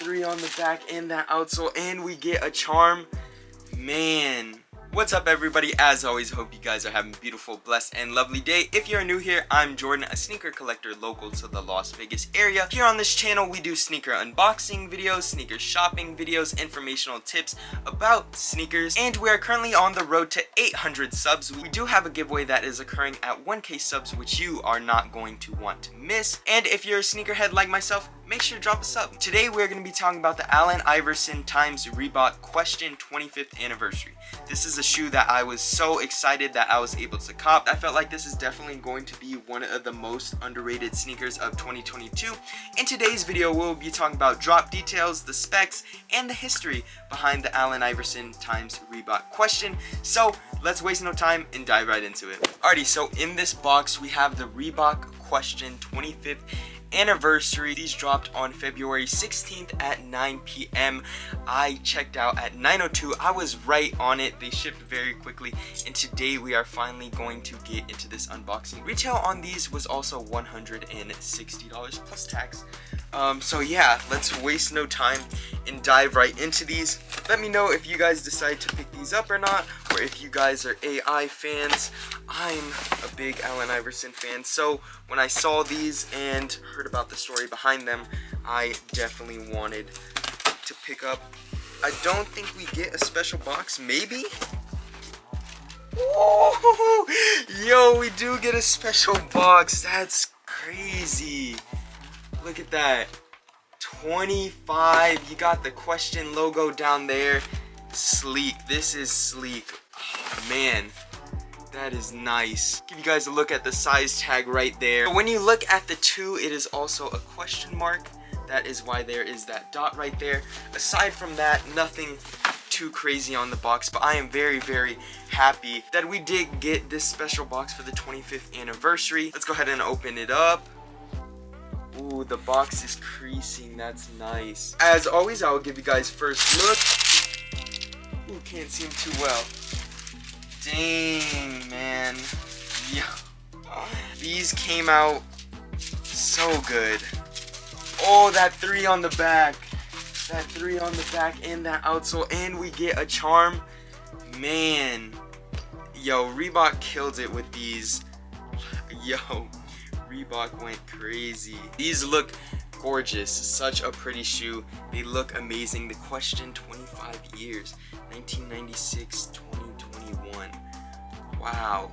3 on the back and that outsole, and we get a charm. Man, what's up everybody? As always, hope you guys are having a beautiful, blessed, and lovely day. If you're new here, I'm Jordan, a sneaker collector local to the Las Vegas area. Here on this channel, we do sneaker unboxing videos, sneaker shopping videos, informational tips about sneakers, and we are currently on the road to 800 subs. We do have a giveaway that is occurring at 1K subs, which you are not going to want to miss. And if you're a sneakerhead like myself, make sure to drop a sub. Today we're going to be talking about the Allen Iverson x Reebok Question 25th anniversary. This is a shoe that I was so excited that I was able to cop. I felt like this is definitely going to be one of the most underrated sneakers of 2022. In today's video, we'll be talking about drop details, the specs, and the history behind the Allen Iverson x Reebok Question. So let's waste no time and dive right into it. Alrighty, so in this box we have the Reebok Question 25th anniversary. These dropped on February 16th at 9 p.m. I checked out at 9:02. I was right on it. They shipped very quickly, and today we are finally going to get into this unboxing. Retail on these was also $160 plus tax. So yeah, let's waste no time and dive right into these. Let me know if you guys decide to pick these up or not, or if you guys are AI fans. I'm a big Allen Iverson fan, so when I saw these and heard about the story behind them, I definitely wanted to pick up. I don't think we get a special box, maybe? Whoa! Yo, we do get a special box. That's crazy. Look at that. 25. You got the Question logo down there. Sleek. This is sleek. Oh, man. That is nice. Give you guys a look at the size tag right there. When you look at the 2, it is also a question mark. That is why there is that dot right there. Aside from that, nothing too crazy on the box, but I am very, very happy that we did get this special box for the 25th anniversary. Let's go ahead and open it up. Ooh, the box is creasing. That's nice. As always, I will give you guys first look. Ooh, can't see him too well. Dang, man. Yeah. These came out so good. Oh, that 3 on the back. That 3 on the back and that outsole. And we get a charm. Man. Yo, Reebok killed it with these. Yo, Reebok went crazy. These look gorgeous. Such a pretty shoe. They look amazing. The Question 25 years. 1996, 2021. Wow,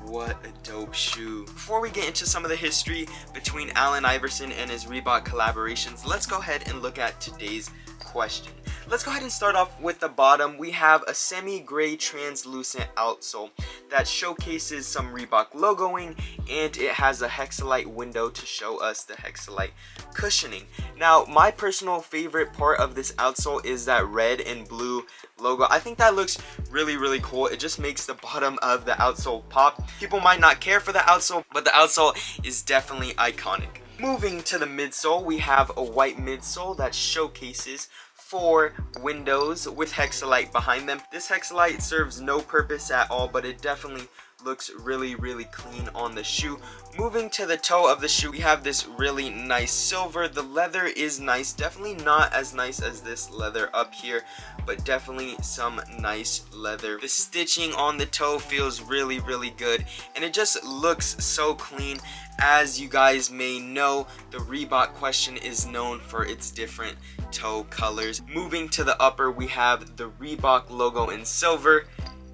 what a dope shoe. Before we get into some of the history between Allen Iverson and his Reebok collaborations, let's go ahead and look at today's question. Let's go ahead and start off with the bottom. We have a semi-gray translucent outsole that showcases some Reebok logoing, and it has a hexalite window to show us the hexalite cushioning. Now, my personal favorite part of this outsole is that red and blue logo. I think that looks really, really cool. It just makes the bottom of the outsole pop. People might not care for the outsole, but the outsole is definitely iconic. Moving to the midsole, we have a white midsole that showcases 4 windows with hexalite behind them. This hexalite serves no purpose at all, but it definitely looks really, really clean on the shoe. Moving to the toe of the shoe, we have this really nice silver. The leather is nice, definitely not as nice as this leather up here, but definitely some nice leather. The stitching on the toe feels really, really good, and it just looks so clean. As you guys may know, the Reebok Question is known for its different toe colors. Moving to the upper, we have the Reebok logo in silver,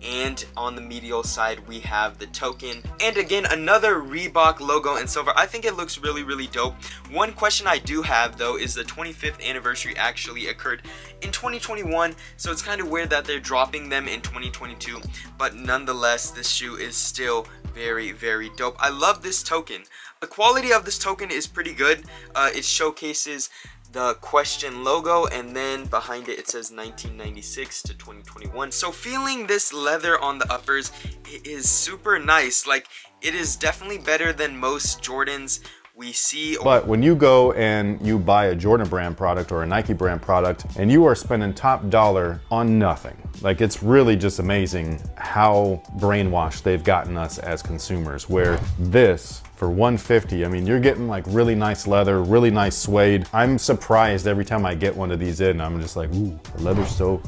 and on the medial side we have the token, and again another Reebok logo in silver. I think it looks really, really dope. One question I do have though is the 25th anniversary actually occurred in 2021, so it's kind of weird that they're dropping them in 2022, but nonetheless this shoe is still very, very dope. I love this token. The quality of this token is pretty good. It showcases the Question logo, and then behind it says 1996 to 2021. So feeling this leather on the uppers, it is super nice. Like, it is definitely better than most Jordans we see. But when you go and you buy a Jordan brand product or a Nike brand product and you are spending top dollar on nothing, like it's really just amazing how brainwashed they've gotten us as consumers, where this for $150, I mean, you're getting like really nice leather, really nice suede. I'm surprised every time I get one of these in, I'm just like, ooh, the leather's so,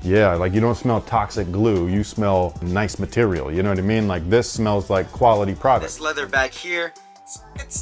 yeah, like you don't smell toxic glue, you smell nice material, you know what I mean? Like this smells like quality product. This leather back here, it's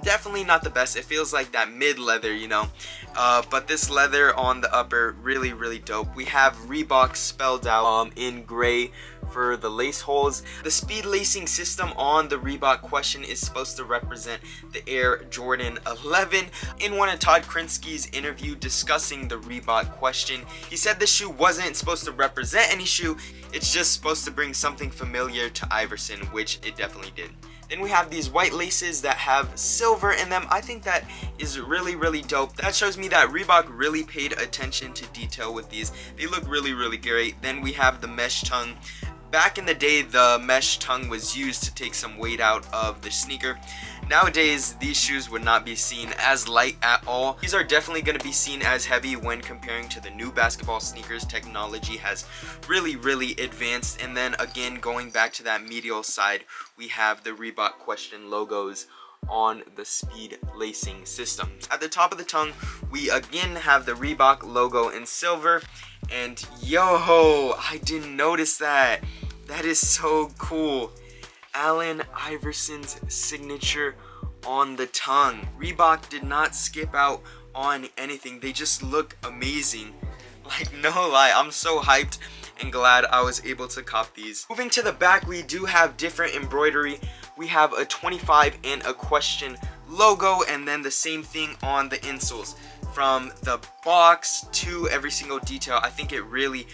definitely not the best. It feels like that mid leather, you know, but this leather on the upper, really dope. We have Reebok spelled out in gray for the lace holes. The speed lacing system on the Reebok Question is supposed to represent the Air Jordan 11. In one of Todd Krinsky's interview discussing the Reebok Question, he said the shoe wasn't supposed to represent any shoe, it's just supposed to bring something familiar to Iverson, which it definitely did. Then we have these white laces that have silver in them. I think that is really dope. That shows me that Reebok really paid attention to detail with these. They look really great. Then we have the mesh tongue. Back in the day, the mesh tongue was used to take some weight out of the sneaker. Nowadays, these shoes would not be seen as light at all. These are definitely going to be seen as heavy when comparing to the new basketball sneakers. Technology has really advanced. And then again, going back to that medial side, we have the Reebok Question logos on the speed lacing system. At the top of the tongue, we again have the Reebok logo in silver. And yo, I didn't notice that. That is so cool. Allen Iverson's signature on the tongue. Reebok did not skip out on anything. They just look amazing. Like, no lie, I'm so hyped and glad I was able to cop these. Moving to the back, we do have different embroidery. We have a 25 and a question logo, and then the same thing on the insoles. From the box to every single detail, I think it really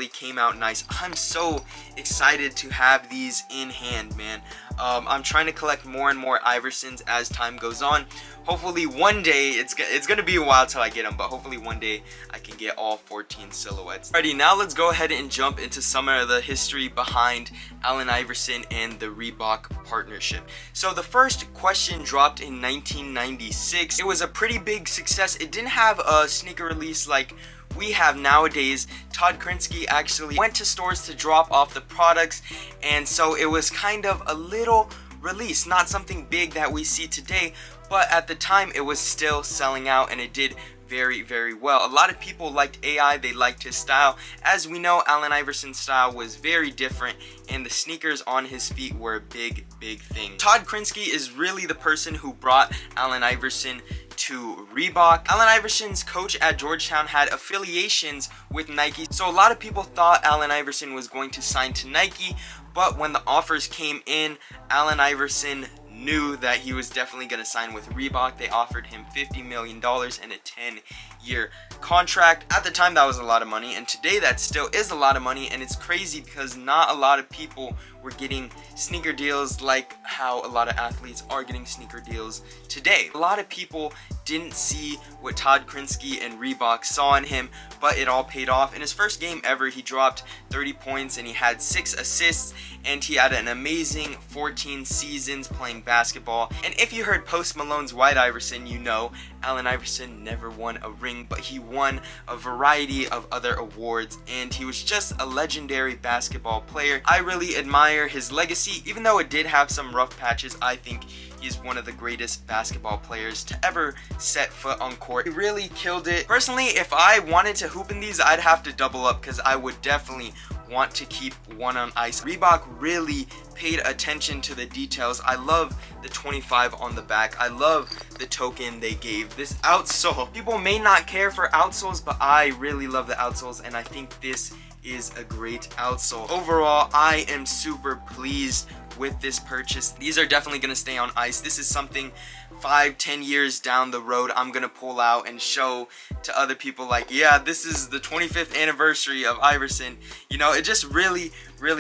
came out nice. I'm so excited to have these in hand, man. I'm trying to collect more and more Iversons as time goes on. Hopefully one day, it's gonna be a while till I get them, but hopefully one day I can get all 14 silhouettes. Alrighty, now let's go ahead and jump into some of the history behind Allen Iverson and the Reebok partnership. So the first question dropped in 1996. It was a pretty big success. It didn't have a sneaker release like we have nowadays. Todd Krinsky actually went to stores to drop off the products, and so it was kind of a little release, not something big that we see today, but at the time it was still selling out, and it did very well. A lot of people liked AI, they liked his style. As we know, Allen Iverson's style was very different, and the sneakers on his feet were a big thing. Todd Krinsky is really the person who brought Allen Iverson to Reebok. Allen Iverson's coach at Georgetown had affiliations with Nike, so a lot of people thought Allen Iverson was going to sign to Nike, but when the offers came in, Allen Iverson knew that he was definitely going to sign with Reebok. They offered him $50 million and a 10-year contract. At the time, that was a lot of money, and today that still is a lot of money, and it's crazy because not a lot of people were getting sneaker deals like how a lot of athletes are getting sneaker deals today. A lot of people didn't see what Todd Krinsky and Reebok saw in him, but it all paid off. In his first game ever, he dropped 30 points and he had 6 assists, and he had an amazing 14 seasons playing basketball. And if you heard Post Malone's White Iverson, you know Allen Iverson never won a ring, but he won a variety of other awards, and he was just a legendary basketball player. I really admire his legacy. Even though it did have some rough patches, I think he's one of the greatest basketball players to ever set foot on court. He really killed it. Personally, if I wanted to hoop in these, I'd have to double up because I would definitely want to keep one on ice. Reebok really paid attention to the details. I love the 25 on the back. I love the token they gave. This outsole, people may not care for outsoles, but I really love the outsoles, and I think this is a great outsole. Overall, I am super pleased with this purchase. These are definitely going to stay on ice. This is something 5-10 years down the road I'm gonna pull out and show to other people, like, yeah, this is the 25th anniversary of Iverson. You know, it just really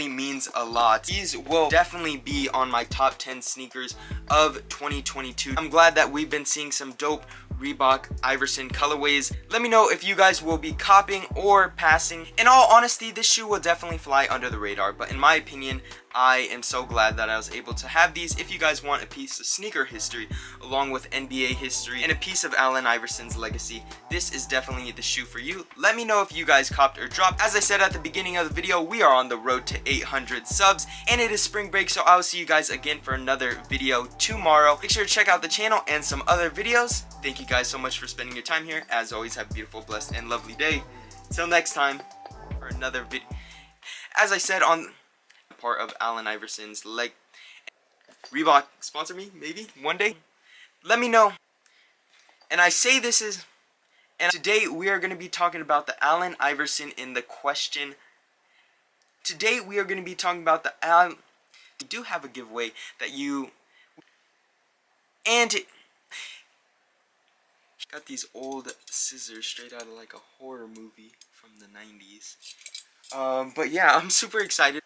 means a lot. These will definitely be on my top 10 sneakers of 2022. I'm glad that we've been seeing some dope Reebok Iverson colorways. Let me know if you guys will be copying or passing. In all honesty, this shoe will definitely fly under the radar, but in my opinion, I am so glad that I was able to have these. If you guys want a piece of sneaker history along with NBA history and a piece of Allen Iverson's legacy, this is definitely the shoe for you. Let me know if you guys copped or dropped. As I said at the beginning of the video, we are on the road to 800 subs and it is spring break, so I will see you guys again for another video tomorrow. Make sure to check out the channel and some other videos. Thank you guys so much for spending your time here. As always, have a beautiful, blessed, and lovely day. Till next time for another video. As I said on part of Allen Iverson's leg. Reebok sponsor me maybe one day. Let me know. And I say this is, and today we are going to be talking about the Allen Iverson in the question. Today we are going to be talking about the Allen. We do have a giveaway that you and it got these old scissors straight out of like a horror movie from the 90s. But yeah, I'm super excited.